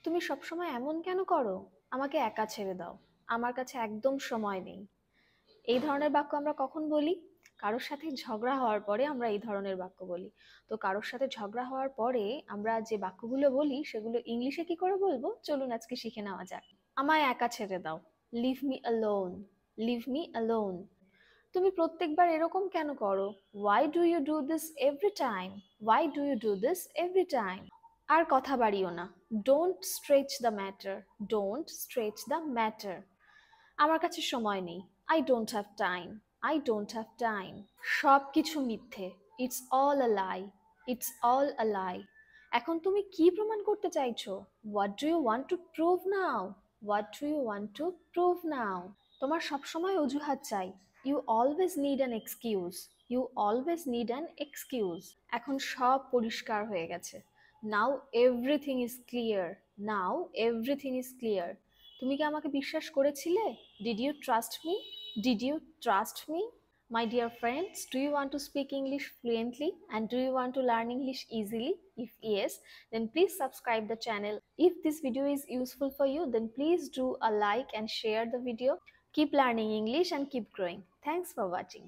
তুমি সবসময় এমন কেন করো? আমাকে একা ছেড়ে দাও। আমার কাছে একদম সময় নেই। এই ধরনের বাক্য আমরা কখন বলি? কারোর সাথে ঝগড়া হওয়ার পরে আমরা এই ধরনের বাক্য বলি। তো কারোর সাথে ঝগড়া হওয়ার পরে আমরা যে বাক্যগুলো বলি সেগুলো ইংলিশে কি করে বলবো, চলুন আজকে শিখে নেওয়া যাক। আমায় একা ছেড়ে দাও। Leave me alone. Leave me alone. তুমি প্রত্যেকবার এরকম কেন করো? Why do you do this every time? Why do you do this every time? আর কথা বাড়িও না। Don't stretch the matter. Don't stretch the matter. আমার কাছে সময় নেই। I don't have time. I don't have time. সব কিছু মিথ্যে। It's all a lie. It's all a lie. এখন তুমি কি প্রমাণ করতে চাইছো? What do you want to prove now? What do you want to prove now? তোমার সবসময় অজুহাত চাই। You always need an excuse. You always need an excuse. এখন সব পরিষ্কার হয়ে গেছে। Now everything is clear. Now everything is clear. তুমি কি আমাকে বিশ্বাস করেছিলে? Did you trust me? Did you trust me? My dear friends, do you want to speak English fluently and do you want to learn English easily? If yes, then please subscribe the channel. If this video is useful for you, then please do a like and share the video. Keep learning English and keep growing. Thanks for watching.